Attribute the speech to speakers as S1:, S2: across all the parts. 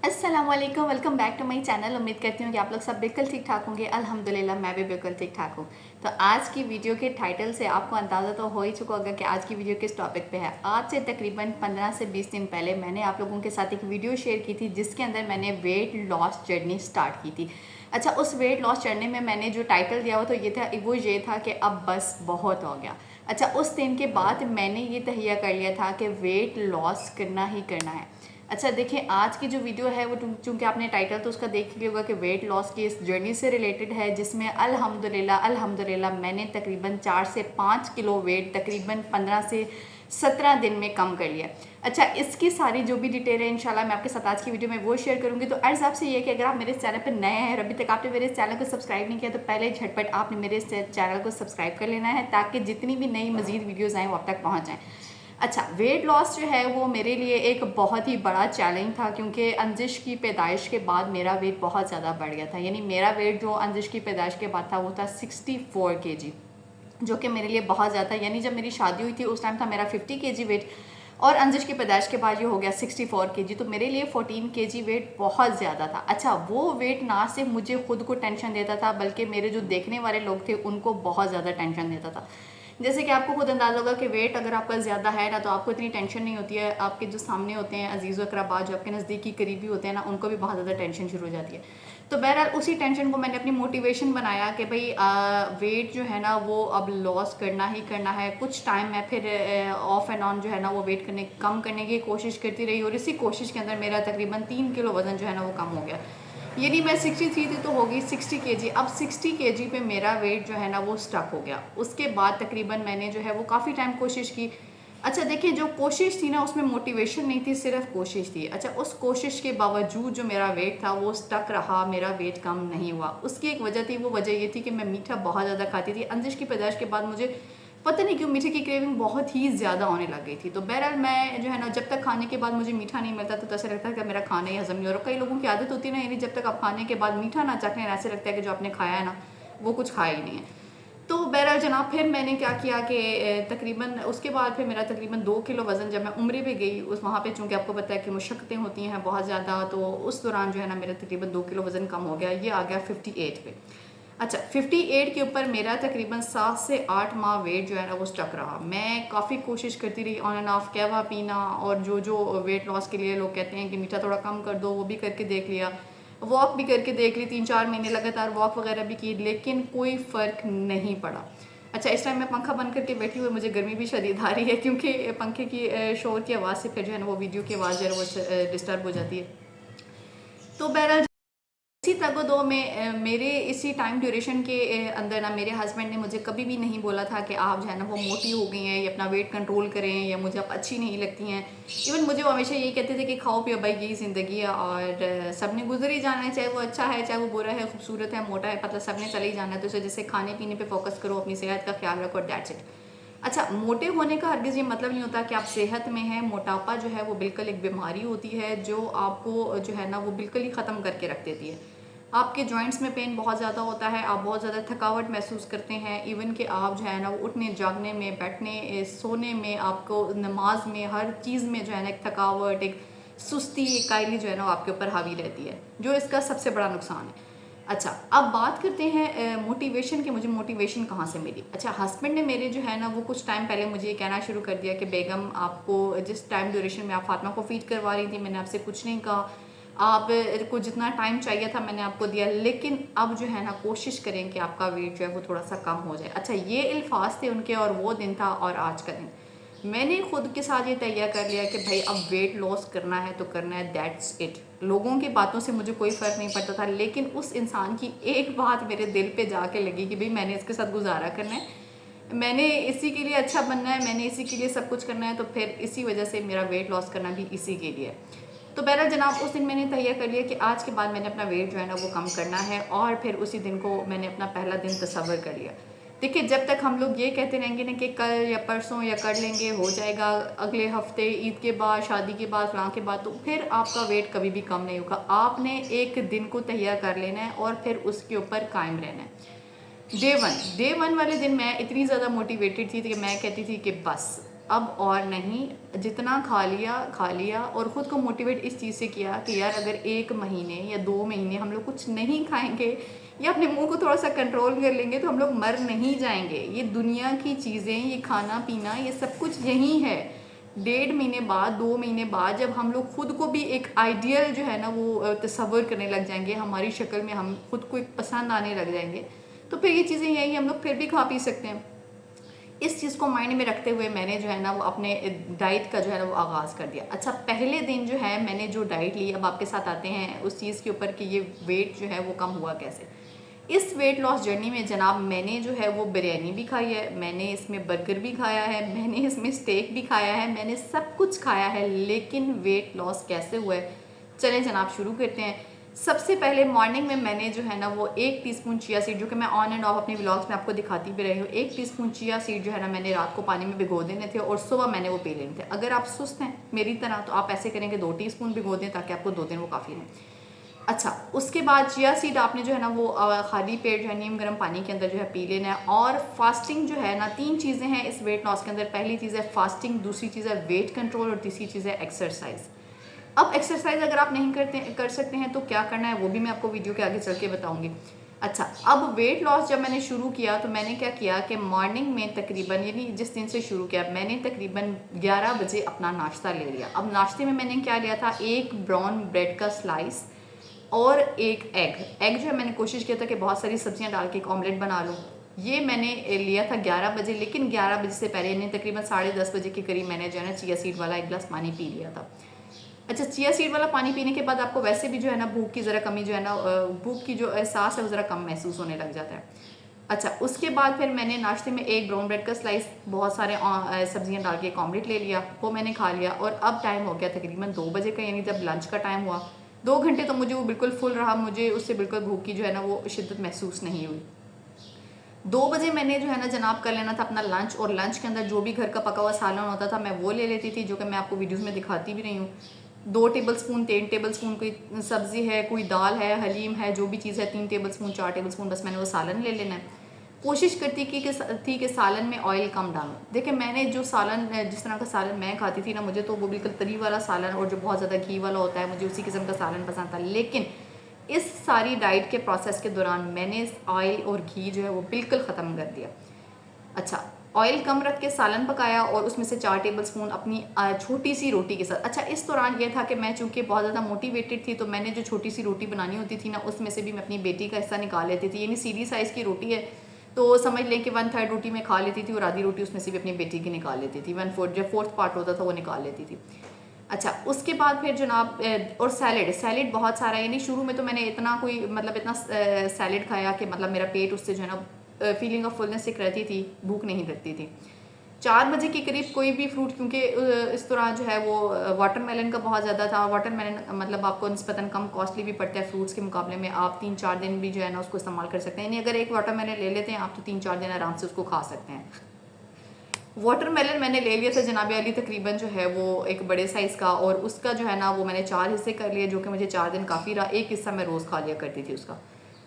S1: अस्सलाम वालेकुम, welcome back to my channel. उम्मीद करती हूँ कि आप लोग सब बिल्कुल ठीक ठाक होंगे। अल्हम्दुलिल्लाह मैं भी बिल्कुल ठीक ठाक हूँ। तो आज की वीडियो के टाइटल से आपको अंदाज़ा तो हो ही चुका होगा कि आज की वीडियो किस टॉपिक पे है। आज से तकरीबन 15 से 20 दिन पहले मैंने आप लोगों के साथ एक वीडियो शेयर की थी जिसके अंदर मैंने वेट लॉस जर्नी स्टार्ट की थी। अच्छा, उस वेट लॉस जर्नी में मैंने जो टाइटल दिया हुआ तो ये था कि अब बस बहुत हो गया। अच्छा, उस दिन के बाद मैंने ये तहिया कर लिया था कि वेट लॉस करना ही करना है। अच्छा देखिए, आज की जो वीडियो है वो चूँकि आपने टाइटल तो उसका देख लिया होगा कि वेट लॉस की इस जर्नी से रिलेटेड है, जिसमें अल्हम्दुलिल्लाह मैंने तकरीबन 4 से 5 किलो वेट तकरीबन 15 से 17 दिन में कम कर लिया। अच्छा, इसकी सारी जो भी डिटेल है इंशाल्लाह मैं आपके साथ आज की वीडियो में वो शेयर करूंगी। तो अर्ज़ आपसे ये कि अगर आप मेरे इस चैनल पर नए हैं और अभी तक आपने मेरे इस चैनल को सब्सक्राइब नहीं किया तो पहले झटपट आपने मेरे इस चैनल को सब्सक्राइब कर लेना है ताकि जितनी भी नई मज़ीद वीडियोज़ आएँ वो आप तक पहुँच जाएँ। अच्छा, वेट लॉस जो है वो मेरे लिए एक बहुत ही बड़ा चैलेंज था, क्योंकि अंजिश की पैदाइश के बाद मेरा वेट बहुत ज़्यादा बढ़ गया था। यानी मेरा वेट जो अंजिश की पैदाइश के बाद था वो था 64 केजी, जो कि मेरे लिए बहुत ज़्यादा, यानी जब मेरी शादी हुई थी उस टाइम था मेरा 50 केजी वेट, और अंजिश की पैदाइश के बाद ये हो गया 64 केजी। तो मेरे लिए 14 केजी वेट बहुत ज़्यादा था। अच्छा, वो वेट ना सिर्फ मुझे खुद को टेंशन देता था बल्कि मेरे जो देखने वाले लोग थे उनको बहुत ज़्यादा टेंशन देता था। जैसे कि आपको खुद अंदाज़ा होगा कि वेट अगर आपका ज़्यादा है ना तो आपको इतनी टेंशन नहीं होती है, आपके जो सामने होते हैं अजीज़ अकरबा जो आपके नज़दीकी करीबी होते हैं ना, उनको भी बहुत ज़्यादा टेंशन शुरू हो जाती है। तो बहरहाल उसी टेंशन को मैंने अपनी मोटिवेशन बनाया कि भाई वेट जो है ना वो अब लॉस करना ही करना है। कुछ टाइम मैं फिर ऑफ एंड ऑन जो है ना वो वेट कम करने की कोशिश करती रही, और इसी कोशिश के अंदर मेरा तकरीबन 3 किलो वज़न जो है ना वो कम हो गया। यानी मैं 63 थी तो होगी 60 केजी। अब 60 केजी पे मेरा वेट जो है ना वो स्टक हो गया। उसके बाद तकरीबन मैंने जो है वो काफ़ी टाइम कोशिश की। अच्छा देखिए, जो कोशिश थी ना उसमें मोटिवेशन नहीं थी, सिर्फ कोशिश थी। अच्छा, उस कोशिश के बावजूद जो मेरा वेट था वो स्टक रहा, मेरा वेट कम नहीं हुआ। उसकी एक वजह थी, वो वजह ये थी कि मैं मीठा बहुत ज़्यादा खाती थी। अंजिश की पैदाइश के बाद मुझे पता नहीं क्यों मीठे की क्रेविंग बहुत ही ज़्यादा होने लग गई थी। तो बहरहाल मैं जो है ना, जब तक खाने के बाद मुझे मीठा नहीं मिलता तो ऐसा लगता है कि मेरा खाना ही हज़म नहीं हो रहा। कई लोगों की आदत होती है ना, यानी जब तक आप खाने के बाद मीठा ना चखें ऐसे लगता है कि जो आपने खाया है ना वो कुछ खाया ही नहीं है। तो बहरहाल जनाब, फिर मैंने क्या किया कि तकरीबन उसके बाद फिर मेरा तकरीबन 2 किलो वज़न जब मैं उम्रे पे गई, उस वहाँ पे चूँकि आपको पता है कि मुशक्क़तें होती हैं बहुत ज़्यादा, तो उस दौरान जो है ना मेरा तकरीबन 2 किलो वज़न कम हो गया। ये आ गया 58 पे। अच्छा, 58 के ऊपर मेरा तकरीबन 7 से 8 माह वेट जो है ना वो स्टक रहा। मैं काफ़ी कोशिश करती रही, ऑन एंड ऑफ कहवा पीना, और जो जो वेट लॉस के लिए लोग कहते हैं कि मीठा थोड़ा कम कर दो, वो भी करके देख लिया। वॉक भी करके देख ली, 3-4 महीने लगातार वॉक वगैरह भी की, लेकिन कोई फ़र्क नहीं पड़ा। अच्छा, इस टाइम मैं पंखा बंद करके बैठी हुई, मुझे गर्मी भी शदीद आ रही है क्योंकि पंखे की शोर की आवाज़ से फिर जो है ना वो वीडियो की आवाज़ जो है वो डिस्टर्ब हो जाती है। तो बहरहाल इसी तगो-दो में मेरे इसी टाइम ड्यूरेशन के अंदर ना मेरे हस्बैंड ने मुझे कभी भी नहीं बोला था कि आप जो है ना वो मोटी हो गई हैं या अपना वेट कंट्रोल करें या मुझे आप अच्छी नहीं लगती हैं। इवन मुझे वो हमेशा यही कहते थे कि खाओ पियो भाई, यही ज़िंदगी है और सब ने गुजर ही जाना है, चाहे वो अच्छा है, चाहे वो बुरा है, खूबसूरत है, मोटा है, पतला, सब ने चले ही जाना है। तो इस वजह से खाने पीने पर फोकस करो, अपनी सेहत का ख्याल रखो, दैट्स इट। अच्छा, मोटे होने का हरगिज़ ये मतलब नहीं होता कि आप सेहत में हैं। मोटापा जो है वो बिल्कुल एक बीमारी होती है जो आपको जो है ना वो बिल्कुल ही ख़त्म करके रख देती है। आपके जॉइंट्स में पेन बहुत ज़्यादा होता है, आप बहुत ज़्यादा थकावट महसूस करते हैं, इवन कि आप जो है ना वो उठने जागने में, बैठने सोने में, आपको नमाज में, हर चीज़ में जो है ना एक थकावट, एक सुस्ती, एक कायली जो है ना वो आपके ऊपर हावी रहती है, जो इसका सबसे बड़ा नुकसान है। अच्छा, अब बात करते हैं मोटिवेशन की। मुझे मोटिवेशन कहाँ से मिली? अच्छा, हस्बैंड ने मेरे जो है ना वो कुछ टाइम पहले मुझे ये कहना शुरू कर दिया कि बेगम, आपको जिस टाइम ड्यूरेशन में आप फातिमा को फीड करवा रही थी मैंने आपसे कुछ नहीं कहा, आप को जितना टाइम चाहिए था मैंने आपको दिया, लेकिन अब जो है ना कोशिश करें कि आपका वेट जो है वो थोड़ा सा कम हो जाए। अच्छा, ये अल्फाज थे उनके, और वो दिन था और आज का दिन। मैंने खुद के साथ ये तय कर लिया कि भाई अब वेट लॉस करना है तो करना है, दैट्स इट। लोगों की बातों से मुझे कोई फ़र्क नहीं पड़ता था, लेकिन उस इंसान की एक बात मेरे दिल पे जाके लगी कि भाई मैंने इसके साथ गुजारा करना है, मैंने इसी के लिए अच्छा बनना है, मैंने इसी के लिए सब कुछ करना है, तो फिर इसी वजह से मेरा वेट लॉस करना भी इसी के लिए है। तो बहरहाल जनाब, उस दिन मैंने तय कर लिया कि आज के बाद मैंने अपना वेट जो है ना वो कम करना है, और फिर उसी दिन को मैंने अपना पहला दिन तसव्वुर कर लिया। देखिए, जब तक हम लोग ये कहते रहेंगे ना कि कल या परसों या कर लेंगे, हो जाएगा, अगले हफ्ते, ईद के बाद, शादी के बाद, फलां के बाद, तो फिर आपका वेट कभी भी कम नहीं होगा। आपने एक दिन को तैयार कर लेना है और फिर उसके ऊपर कायम रहना है। डे वन वाले दिन मैं इतनी ज़्यादा मोटिवेटेड थी कि मैं कहती थी कि बस अब और नहीं, जितना खा लिया और ख़ुद को मोटिवेट इस चीज़ से किया कि यार अगर 1 महीने या 2 महीने हम लोग कुछ नहीं खाएंगे या अपने मुंह को थोड़ा सा कंट्रोल कर लेंगे तो हम लोग मर नहीं जाएंगे। ये दुनिया की चीज़ें, ये खाना पीना, ये सब कुछ यही है। 1.5 महीने बाद, 2 महीने बाद जब हम लोग खुद को भी एक आइडियल जो है ना वो तस्वर करने लग जाएंगे, हमारी शक्ल में हम खुद को एक पसंद आने लग जाएंगे, तो फिर ये चीज़ें यही हम लोग फिर भी खा पी सकते हैं। इस चीज़ को माइंड में रखते हुए मैंने जो है ना वो अपने डाइट का जो है ना वो आगाज़ कर दिया। अच्छा, पहले दिन जो है मैंने जो डाइट ली, अब आपके साथ आते हैं उस चीज़ के ऊपर कि ये वेट जो है वो कम हुआ कैसे। इस वेट लॉस जर्नी में जनाब मैंने जो है वो बिरयानी भी खाई है, मैंने इसमें बर्गर भी खाया है, मैंने इसमें स्टेक भी खाया है, मैंने सब कुछ खाया है, लेकिन वेट लॉस कैसे हुआ है चलें जनाब शुरू करते हैं। सबसे पहले मॉर्निंग में मैंने जो है ना वो 1 टीस्पून चिया सीड, जो कि मैं ऑन एंड ऑफ अपने व्लॉग्स में आपको दिखाती भी रही हूँ, 1 टीस्पून चिया सीड जो है ना मैंने रात को पानी में भिगो देने थे और सुबह मैंने वो पी लेने थे। अगर आप सुस्त हैं मेरी तरह तो आप ऐसे करें कि 2 टीस्पून भिगो दें ताकि आपको 2 दिन वो काफ़ी रहें। अच्छा, उसके बाद चिया सीड आपने जो है ना वो खाली पेट जो है नीम गर्म पानी के अंदर जो है पी लेना है। और फास्टिंग जो है ना, 3 चीज़ें हैं इस वेट लॉस के अंदर। पहली चीज़ है फास्टिंग, दूसरी चीज़ है वेट कंट्रोल और तीसरी चीज़ है एक्सरसाइज। अब एक्सरसाइज अगर आप नहीं कर सकते हैं तो क्या करना है वो भी मैं आपको वीडियो के आगे चल के बताऊंगी। अच्छा, अब वेट लॉस जब मैंने शुरू किया तो मैंने क्या किया कि मॉर्निंग में तकरीबन, यानी जिस दिन से शुरू किया, मैंने तकरीबन 11 बजे अपना नाश्ता ले लिया। अब नाश्ते में मैंने क्या लिया था, 1 ब्राउन ब्रेड का स्लाइस और 1 एग जो है मैंने कोशिश किया था कि बहुत सारी सब्जियां डाल के एक ऑमलेट बना लूँ। ये मैंने लिया था 11 बजे, लेकिन 11 बजे से पहले यानी तकरीबन 10:30 बजे के करीब मैंने जो है ना चिया सीड वाला 1 गिलास पानी पी लिया था। अच्छा, चिया सीड वाला पानी पीने के बाद आपको वैसे भी जो है ना भूख की ज़रा कमी जो है ना, भूख की जो एहसास है वो ज़रा कम महसूस होने लग जाता है। अच्छा, उसके बाद फिर मैंने नाश्ते में 1 ब्राउन ब्रेड का स्लाइस, बहुत सारे सब्जियां डाल के एक ऑमलेट ले लिया, वो मैंने खा लिया। और अब टाइम हो गया तकरीबन 2 बजे का, यानी जब लंच का टाइम हुआ। 2 घंटे तो मुझे वो बिल्कुल फुल रहा, मुझे उससे बिल्कुल भूख की जो है ना वो शिद्दत महसूस नहीं हुई। 2 बजे मैंने जो है ना जनाब कर लेना था अपना लंच, और लंच के अंदर जो भी घर का पका हुआ सालन होता था मैं वो ले लेती थी, जो कि मैं आपको वीडियोस में दिखाती भी रही हूँ। 2 टेबलस्पून, 3 टेबलस्पून कोई सब्ज़ी है, कोई दाल है, हलीम है, जो भी चीज़ है, 3 टेबलस्पून, 4 टेबलस्पून, बस मैंने वो सालन ले लेना है। कोशिश करती थी कि सालन में ऑयल कम डालूं। देखिए, मैंने जो सालन, जिस तरह का सालन मैं खाती थी ना, मुझे तो वो बिल्कुल तरी वाला सालन और जो बहुत ज़्यादा घी वाला होता है, मुझे उसी किस्म का सालन पसंद था। लेकिन इस सारी डाइट के प्रोसेस के दौरान मैंने ऑयल और घी जो है वो बिल्कुल ख़त्म कर दिया। अच्छा, ऑयल कम रख के सालन पकाया और उसमें से 4 टेबलस्पून अपनी छोटी सी रोटी के साथ। अच्छा, इस दौरान ये था कि मैं चूँकि बहुत ज़्यादा मोटिवेटेड थी तो मैंने जो छोटी सी रोटी बनानी होती थी ना, उसमें से भी मैं अपनी बेटी का हिस्सा निकाल लेती थी। यानी सीधी साइज़ की रोटी है तो समझ लें कि 1/3 रोटी मैं खा लेती थी और आधी रोटी उसमें से भी अपनी बेटी की निकाल लेती थी। 1/4 जो 4th पार्ट होता था वो निकाल लेती थी। अच्छा, उसके बाद फिर जनाब और सैलेड बहुत सारा, यानी शुरू में तो मैंने इतना सैलेड खाया कि मतलब मेरा पेट उससे जो है ना फीलिंग ऑफ फुलनेस एक रहती थी, भूख नहीं लगती थी। 4 बजे के करीब कोई भी फ्रूट, क्योंकि इस दौरान जो है वो वाटरमेलन का बहुत ज़्यादा था। वाटरमेलन मतलब आपको निस्बतन कम कॉस्टली भी पड़ता है फ्रूट्स के मुकाबले में, आप 3-4 दिन भी जो है ना उसको इस्तेमाल कर सकते हैं। यानी अगर एक वाटरमेलन ले लेते हैं आप तो 3-4 दिन आराम से उसको खा सकते हैं। वाटरमेलन मैंने ले लिया था जनाब अली, तकरीबन जो है वो एक बड़े साइज़ का, और उसका जो है ना वो मैंने 4 हिस्से कर लिए, जो कि मुझे 4 दिन काफ़ी रहा। एक हिस्सा मैं रोज़ खा लिया करती थी उसका।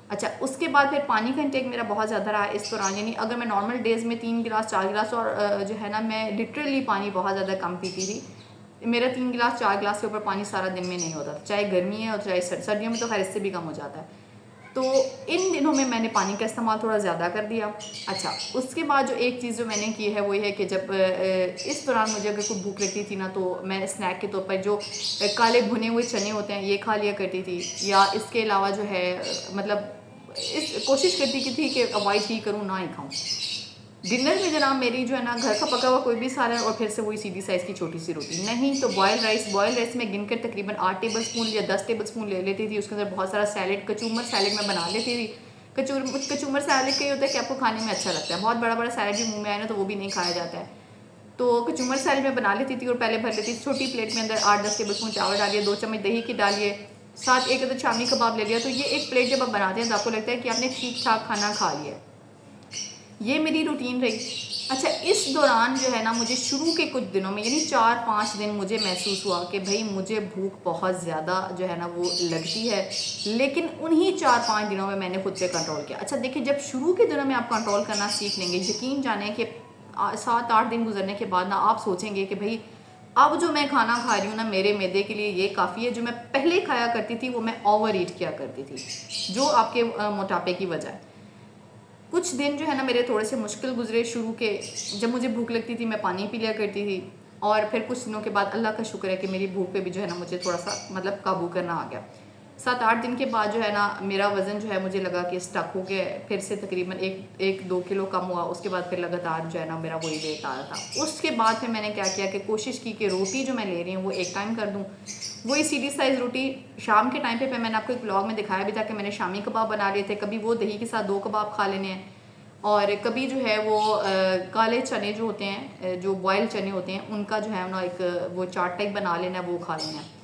S1: अच्छा, उसके बाद फिर पानी का इंटेक मेरा बहुत ज़्यादा रहा इस दौरान। यानी अगर मैं नॉर्मल डेज़ में 3 गिलास 4 गिलास, और जो है ना मैं लिटरली पानी बहुत ज़्यादा कम पीती थी। मेरा 3 गिलास 4 गिलास के ऊपर पानी सारा दिन में नहीं होता था, चाहे गर्मी है और चाहे सर्दियों में तो खैर इससे भी कम हो जाता है। तो इन दिनों में मैंने पानी का इस्तेमाल थोड़ा ज़्यादा कर दिया। अच्छा, उसके बाद जो एक चीज़ जो मैंने की है वो ये है कि जब इस दौरान मुझे अगर कोई भूख लगती थी ना, तो मैं स्नैक के तौर पर जो काले भुने हुए चने होते हैं ये खा लिया करती थी। या इसके अलावा जो है मतलब इस कोशिश करती की थी कि अवॉइड ही करूँ, ना ही खाऊँ। डिनर में जनाब मेरी जो है ना घर का पका हुआ कोई भी सालन और फिर से वही सीधी साइज़ की छोटी सी रोटी, नहीं तो बॉयल राइस में गिनकर तकरीबन 8 टेबलस्पून या 10 टेबलस्पून ले लेती थी। उसके अंदर बहुत सारा सैलेड, कचूमर सैलेड में बना लेती थी। कचूमर सैलेड का ये होता है कि आपको खाने में अच्छा लगता है, बहुत बड़ा बड़ा सैलेड भी मुँह में आए ना तो वो भी नहीं खाया जाता है। तो कचूमर सैलेड में बना लेती थी और पहले भर लेती थी छोटी प्लेट में, अंदर 8-10 टेबलस्पून चावल डालिए, 2 चम्मच दही की डालिए, साथ एक अदर शामी कबाब ले लिया। तो ये एक प्लेट जब आप बनाते हैं तो आपको लगता है कि आपने ठीक ठाक खाना खा लिया। ये मेरी रूटीन रही। अच्छा, इस दौरान जो है ना मुझे शुरू के कुछ दिनों में, यानी 4-5 दिन मुझे महसूस हुआ कि भाई मुझे भूख बहुत ज़्यादा जो है ना वो लगती है, लेकिन उन्हीं 4-5 दिनों में मैंने खुद से कंट्रोल किया। अच्छा देखिए, जब शुरू के दिनों में आप कंट्रोल करना सीख लेंगे, यकीन जाने कि 7-8 दिन गुजरने के बाद ना आप सोचेंगे कि भाई अब जो मैं खाना खा रही हूँ ना मेरे मैदे के लिए ये काफ़ी है। जो मैं पहले खाया करती थी वो मैं ओवर ईट किया करती थी, जो आपके मोटापे की वजह है। कुछ दिन जो है ना मेरे थोड़े से मुश्किल गुजरे शुरू के। जब मुझे भूख लगती थी मैं पानी पी लिया करती थी, और फिर कुछ दिनों के बाद अल्लाह का शुक्र है कि मेरी भूख पे भी जो है ना मुझे थोड़ा सा मतलब काबू करना आ गया। 7-8 दिन के बाद जो है ना मेरा वज़न जो है मुझे लगा कि स्टक हो गया है। फिर से तकरीबन 1-2 किलो कम हुआ। उसके बाद फिर लगातार जो है ना मेरा वही वेट आ रहा था। उसके बाद फिर मैंने क्या किया कि कोशिश की कि रोटी जो मैं ले रही हूँ वो एक टाइम कर दूँ। वही सीधी साइज़ रोटी शाम के टाइम पे मैंने आपको एक ब्लॉग में दिखाया भी था कि मैंने शामी कबाब बना लिए थे। कभी वो दही के साथ 2 कबाब खा लेने हैं, और कभी जो है वो काले चने जो होते हैं, जो बॉयल चने होते हैं, उनका जो है ना एक वो चाट टाइप बना लेना है, वो खा लेना है।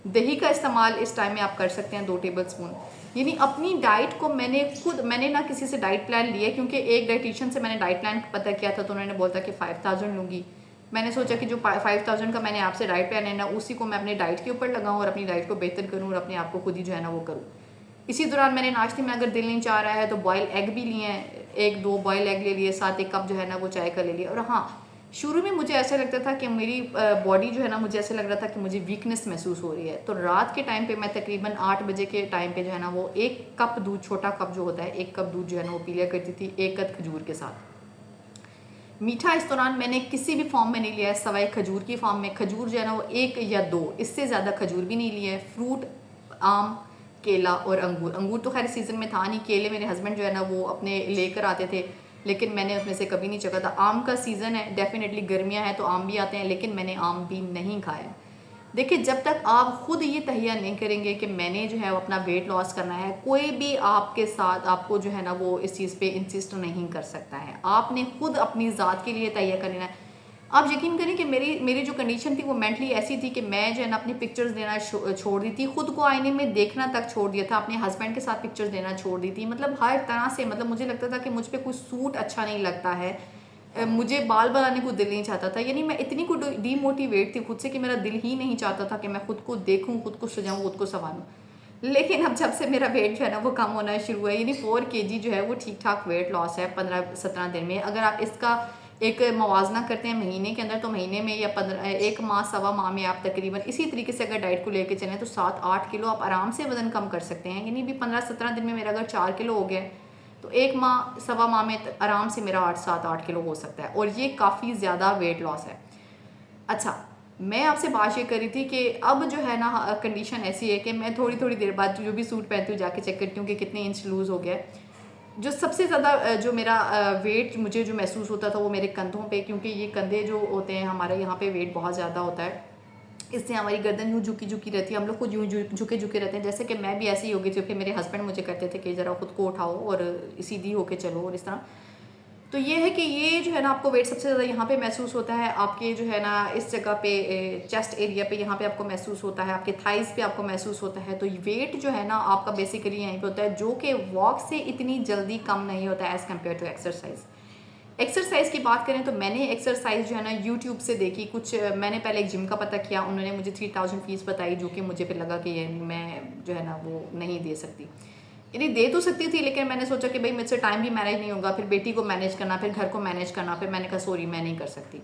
S1: दही का इस्तेमाल इस टाइम में आप कर सकते हैं 2 टेबल स्पून। यानी अपनी डाइट को मैंने ना किसी से डाइट प्लान लिया, क्योंकि एक डाइटिशियन से मैंने डाइट प्लान पता किया था तो उन्होंने बोला था कि 5000 लूँगी। मैंने सोचा कि जो 5000 का मैंने आपसे डाइट प्लान है ना उसी को मैं अपनी डाइट के ऊपर लगाऊँ और अपनी डाइट को बेहतर करूँ और अपने आप को खुद ही जो है ना वो करूँ। इसी दौरान मैंने नाश्ते में अगर दिल नहीं चाह रहा है तो बॉयल एग भी लिए हैं, 1-2 बॉयल एग ले लिए, साथ 1 कप जो है ना वो चाय का ले लिया। और हाँ, शुरू में मुझे ऐसा लगता था कि मेरी बॉडी जो है ना, मुझे ऐसा लग रहा था कि मुझे वीकनेस महसूस हो रही है। तो रात के टाइम पे मैं तकरीबन 8 बजे के टाइम पे जो है ना वो 1 कप दूध, छोटा कप जो होता है 1 कप दूध जो है ना वो पी लिया करती थी, 1 कद खजूर के साथ। मीठा इस दौरान मैंने किसी भी फॉर्म में नहीं लिया है सवाए खजूर की फॉर्म में। खजूर जो है ना वो 1 या 2, इससे ज़्यादा खजूर भी नहीं लिया है। फ्रूट, आम, केला और अंगूर। अंगूर तो खैर सीज़न में था नहीं। केले मेरे हस्बैंड जो है ना वो अपने लेकर आते थे, लेकिन मैंने उसमें से कभी नहीं चखा था। आम का सीज़न है, डेफिनेटली गर्मियाँ हैं तो आम भी आते हैं, लेकिन मैंने आम भी नहीं खाया। देखिए, जब तक आप खुद ये तहिया नहीं करेंगे कि मैंने जो है वो अपना वेट लॉस करना है, कोई भी आपके साथ आपको जो है ना वो इस चीज़ पे इंसिस्ट नहीं कर सकता है। आपने खुद अपनी ज़ात के लिए तहिया करना है। आप यकीन करें कि मेरी मेरी जो कंडीशन थी वो मेंटली ऐसी थी कि मैं जो है ना अपनी पिक्चर्स देना छोड़ दी थी, खुद को आईने में देखना तक छोड़ दिया था, अपने हस्बैंड के साथ पिक्चर्स देना छोड़ दी थी। मतलब हर तरह से, मतलब मुझे लगता था कि मुझ पे कोई सूट अच्छा नहीं लगता है। मुझे बाल बनाने को दिल नहीं चाहता था। यानी मैं इतनी को डीमोटिवेट थी खुद से कि मेरा दिल ही नहीं चाहता था कि मैं खुद को देखूं, खुद को सजाऊं, खुद को संवारूं। लेकिन अब जब से मेरा वेट जो है ना वो कम होना शुरू हुआ है, यानी 4 kg जो है वो ठीक ठाक वेट लॉस है 15-17 दिन में। अगर आप इसका एक मवाजना करते हैं महीने के अंदर, तो महीने में या 1 माह, सवा माह में आप तकरीबन इसी तरीके से अगर डाइट को लेके चलें तो 7-8 किलो आप आराम से वजन कम कर सकते हैं। यानी भी 15-17 दिन में मेरा अगर 4 किलो हो गया तो 1 माह, सवा माह में आराम से मेरा 8-7-8 किलो हो सकता है, और ये काफ़ी ज़्यादा वेट लॉस है। अच्छा, मैं आपसे बात ये करी थी कि अब जो है ना कंडीशन ऐसी है कि मैं थोड़ी थोड़ी देर बाद जो भी सूट पहनती हूँ जाके चेक करती हूँ कि कितने इंच लूज़ हो गया है। जो सबसे ज़्यादा जो मेरा वेट मुझे जो महसूस होता था वो मेरे कंधों पे, क्योंकि ये कंधे जो होते हैं हमारे यहाँ पे वेट बहुत ज़्यादा होता है। इससे हमारी गर्दन यूँ झुकी झुकी रहती है, हम लोग खुद यूँ झुके झुके रहते हैं। जैसे कि मैं भी ऐसी ही हो गई थी कि मेरे हस्बैंड मुझे कहते थे कि ज़रा खुद को उठाओ और सीधी होके चलो और इस तरह। तो ये है कि ये जो है ना आपको वेट सबसे ज़्यादा यहाँ पे महसूस होता है, आपके जो है ना इस जगह पे चेस्ट एरिया पे, यहाँ पे आपको महसूस होता है, आपके थाइस पे आपको महसूस होता है। तो वेट जो है ना आपका बेसिकली यहीं पे होता है, जो कि वॉक से इतनी जल्दी कम नहीं होता है as compared to exercise. Exercise की बात करें तो मैंने एक्सरसाइज जो है ना यूट्यूब से देखी। कुछ मैंने पहले एक जिम का पता किया, उन्होंने मुझे 3000 फीस बताई, जो कि मुझे फिर लगा कि ये मैं जो है ना वो नहीं दे सकती। यानी दे तो सकती थी, लेकिन मैंने सोचा कि भाई मुझसे टाइम भी मैनेज नहीं होगा, फिर बेटी को मैनेज करना, फिर घर को मैनेज करना। फिर मैंने कहा सॉरी मैं नहीं कर सकती।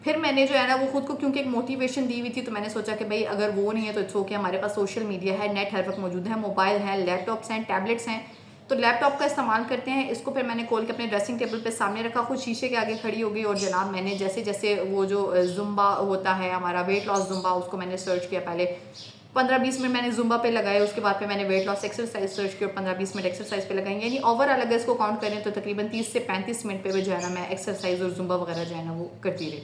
S1: फिर मैंने जो है ना वो खुद को क्योंकि एक मोटिवेशन दी हुई थी, तो मैंने सोचा कि भाई अगर वो नहीं है तो इट्स ओके, हमारे पास सोशल मीडिया है, नेट हर वक्त मौजूद है, मोबाइल है, लैपटॉप्स हैं, टैबलेट्स हैं, तो लैपटॉप का इस्तेमाल करते हैं। इसको फिर मैंने खोल के अपने ड्रेसिंग टेबल पे सामने रखा, खुद शीशे के आगे खड़ी हो गई, और जनाब मैंने जैसे जैसे वो जो जुम्बा होता है हमारा वेट लॉस जुम्बा, उसको मैंने सर्च किया। पहले 15-20 मिनट मैंने जुम्बा पे लगाए, उसके बाद पे मैंने वेट लॉस एक्सरसाइज सर्च की और 15-20 मिनट एक्सरसाइज पे लगाई। यानी ओवरऑल अगर इसको काउंट करें तो तकरीबन 30 से 35 मिनट पे भी जो है ना मैं एक्सरसाइज और जुम्बा वगैरह जो है ना वो करती रही।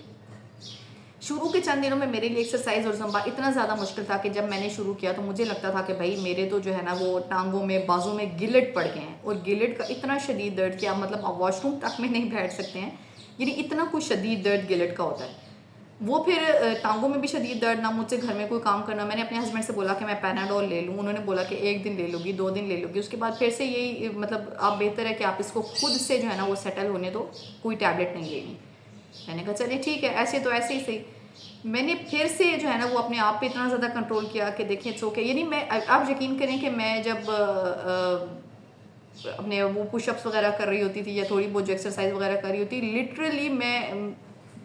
S1: शुरू के चंद दिनों में मेरे लिए एक्सरसाइज और जुम्बा इतना ज़्यादा मुश्किल था कि जब मैंने शुरू किया तो मुझे लगता था कि भाई मेरे तो जो है ना वो टांगों में, बाजू में गिलट पड़ गए हैं, और गिलट का इतना शदीद दर्द कि आप मतलब वॉशरूम तक में नहीं बैठ सकते हैं। यानी इतना कुछ शदीद दर्द गिलट का होता है। वो फिर टांगों में भी शदीद दर्द, ना मुझसे घर में कोई काम करना। मैंने अपने हस्बैंड से बोला कि मैं पैनाडोल ले लूँ, उन्होंने बोला कि 1 दिन ले लूँगी, 2 दिन ले लूँगी, उसके बाद फिर से यही मतलब आप बेहतर है कि आप इसको खुद से जो है ना वो सेटल होने दो, कोई टैबलेट नहीं लेनी। मैंने कहा चलिए ठीक है, ऐसे तो ऐसे ही सही। मैंने फिर से जो है ना वो अपने आप पे इतना ज़्यादा कंट्रोल किया कि देखिए इट्स ओके। यानी मैं, आप यकीन करें कि मैं जब अपने वो पुशअप्स वगैरह कर रही होती थी या थोड़ी बहुत जो एक्सरसाइज वगैरह कर रही होती, लिटरली मैं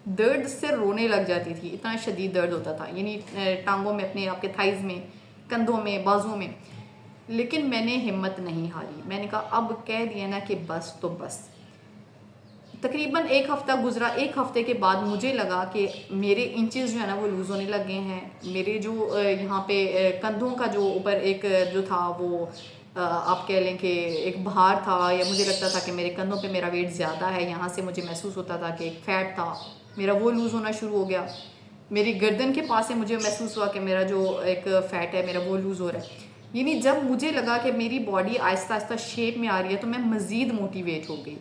S1: दर्द से रोने लग जाती थी, इतना शदीद दर्द होता था, यानी टांगों में, अपने आपके थाइज़ में, कंधों में, बाजुओं में। लेकिन मैंने हिम्मत नहीं हारी, मैंने कहा अब कह दिया ना कि बस तो बस। तकरीबन एक हफ़्ता गुजरा, एक हफ़्ते के बाद मुझे लगा कि मेरे इंचेस जो है ना वो लूज़ होने लग गए हैं। मेरे जो यहाँ पे कंधों का जो ऊपर एक जो था वो आप कह लें कि एक भार था, या मुझे लगता था कि मेरे कंधों पे मेरा वेट ज़्यादा है, यहाँ से मुझे महसूस होता था कि एक फ़ैट था मेरा, वो लूज़ होना शुरू हो गया। मेरी गर्दन के पास से मुझे महसूस हुआ कि मेरा जो एक फ़ैट है मेरा वो लूज़ हो रहा है। यानी जब मुझे लगा कि मेरी बॉडी आहिस्ता आहिस्ता शेप में आ रही है तो मैं मज़ीद मोटिवेट हो गई।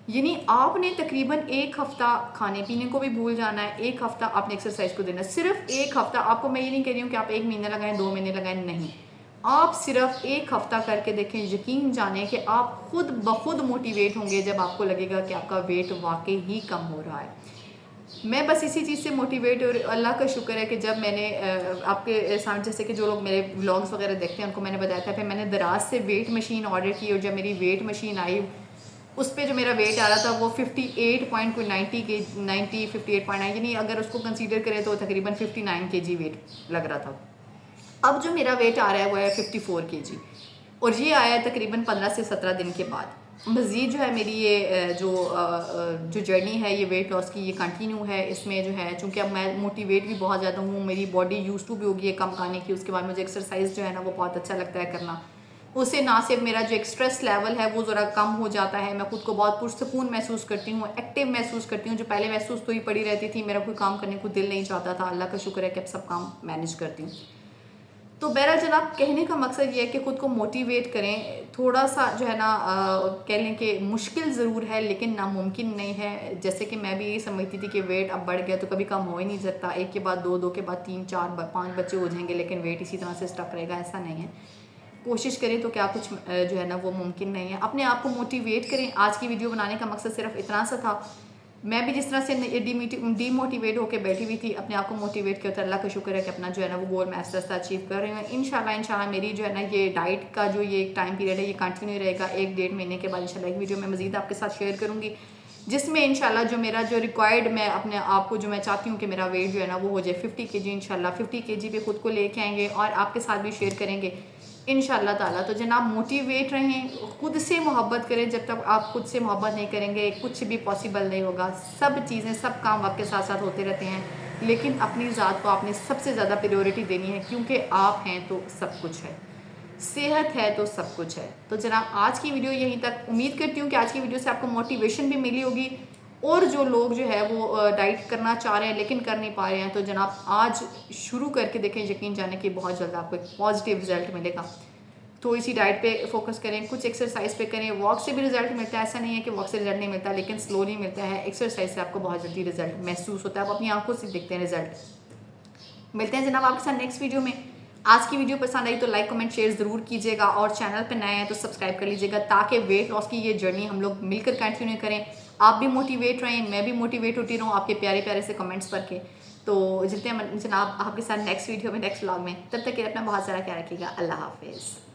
S1: यानी आपने तकरीबन एक हफ़्ता खाने पीने को भी भूल जाना है, एक हफ़्ता आपने एक्सरसाइज को देना है, सिर्फ एक हफ़्ता। आपको मैं ये नहीं कह रही हूँ कि आप 1 महीना लगाएं, 2 महीने लगाएं, नहीं, आप सिर्फ एक हफ़्ता करके देखें, यकीन जाने कि आप खुद ब खुद मोटिवेट होंगे जब आपको लगेगा कि आपका वेट वाकई ही कम हो रहा है। मैं बस इसी चीज़ से मोटिवेट, और अल्लाह का शुक्र है कि जब मैंने आपके साथ, जैसे कि जो लोग मेरे व्लॉग्स वगैरह देखते हैं उनको मैंने बताया था, फिर मैंने दराज से वेट मशीन ऑर्डर की, और जब मेरी वेट मशीन आई उस पर जो मेरा वेट आ रहा था वो 58.90 के 90 58.9, यानी अगर उसको कंसीडर करें तो तकरीबन 59 kg वेट लग रहा था। अब जो मेरा वेट आ रहा है वो है 54 kg, और ये आया है तकरीबन 15 से 17 दिन के बाद। मज़ीद जो है मेरी ये जो जर्नी है ये वेट लॉस की, ये कंटिन्यू है। इसमें जो है चूँकि अब मैं मोटिवेट भी बहुत ज़्यादा हूँ, मेरी बॉडी यूज़ टू भी होगी है कम खाने की, उसके बाद मुझे एक्सरसाइज जो है ना वो बहुत अच्छा लगता है करना। उससे ना सिर्फ मेरा जो एक स्ट्रेस लेवल है वो ज़रा कम हो जाता है, मैं खुद को बहुत पुरसकून महसूस करती हूँ, एक्टिव महसूस करती हूँ। जो पहले महसूस तो ही पड़ी रहती थी, मेरा कोई काम करने को दिल नहीं चाहता था, अल्लाह का शुक्र है कि अब सब काम मैनेज करती हूँ। तो बहरहाल जनाब, कहने का मकसद ये है कि ख़ुद को मोटिवेट करें। थोड़ा सा जो है ना कह लें कि मुश्किल ज़रूर है लेकिन नामुमकिन नहीं है। जैसे कि मैं भी यही समझती थी कि वेट अब बढ़ गया तो कभी कम हो ही नहीं सकता, एक के बाद दो, दो के बाद 3 4 5 बच्चे हो जाएंगे, लेकिन वेट इसी तरह से स्टक रहेगा, ऐसा नहीं है। कोशिश करें तो क्या कुछ जो है ना वो मुमकिन नहीं है। अपने आप को मोटिवेट करें। आज की वीडियो बनाने का मकसद सिर्फ इतना सा था। मैं भी जिस तरह से डीमोटिवेट होकर बैठी हुई थी, अपने आप को मोटिवेट किया था। अल्लाह का शुक्र है कि अपना जो है ना वो गोल मैं आस्ता आस्ता अचीव कर रही हूँ। इंशाल्लाह मेरी जो है ना ये डाइट का जो ये टाइम पीरियड है ये कंटिन्यू रहेगा। 1-1.5 महीने के बाद इंशाल्लाह एक वीडियो मैं मज़ीद आपके साथ शेयर करूँगी, जिसमें इंशाल्लाह जो मेरा जो रिक्वायर्ड, मैं अपने आप को जो मैं चाहती हूँ कि मेरा वेट जो है ना वो हो जाए 50 kg। इंशाल्लाह 50 kg पे खुद को लेके आएंगे और आपके साथ भी शेयर करेंगे इंशाल्लाह ताला। तो जनाब मोटिवेट रहें, खुद से मोहब्बत करें। जब तक आप खुद से मोहब्बत नहीं करेंगे कुछ भी पॉसिबल नहीं होगा। सब चीज़ें, सब काम आपके साथ साथ होते रहते हैं, लेकिन अपनी ज़ात को आपने सबसे ज़्यादा प्रायोरिटी देनी है, क्योंकि आप हैं तो सब कुछ है, सेहत है तो सब कुछ है। तो जनाब आज की वीडियो यहीं तक। उम्मीद करती हूँ कि आज की वीडियो से आपको मोटिवेशन भी मिली होगी, और जो लोग जो है वो डाइट करना चाह रहे हैं लेकिन कर नहीं पा रहे हैं, तो जनाब आज शुरू करके देखें, यकीन जाने कि बहुत जल्द आपको एक पॉजिटिव रिजल्ट मिलेगा। तो इसी डाइट पे फोकस करें, कुछ एक्सरसाइज पे करें। वॉक से भी रिजल्ट मिलता है, ऐसा नहीं है कि वॉक से रिजल्ट नहीं मिलता, लेकिन स्लोली मिलता है। एक्सरसाइज से आपको बहुत जल्दी रिजल्ट महसूस होता है, आप अपनी आंखों से देखते हैं रिजल्ट। मिलते हैं जनाब आपके साथ नेक्स्ट वीडियो में। आज की वीडियो पसंद आई तो लाइक कमेंट शेयर ज़रूर कीजिएगा, और चैनल पर नए हैं तो सब्सक्राइब कर लीजिएगा, ताकि वेट लॉस की ये जर्नी हम लोग मिलकर कंटिन्यू करें। आप भी मोटिवेट रहें, मैं भी मोटिवेट होती रहूँ आपके प्यारे प्यारे से कमेंट्स पढ़ के। तो जितने जनाब आपके साथ नेक्स्ट वीडियो में, नेक्स्ट व्लॉग में, तब तक के अपना बहुत सारा ख्याल रखिएगा। अल्लाह हाफिज़।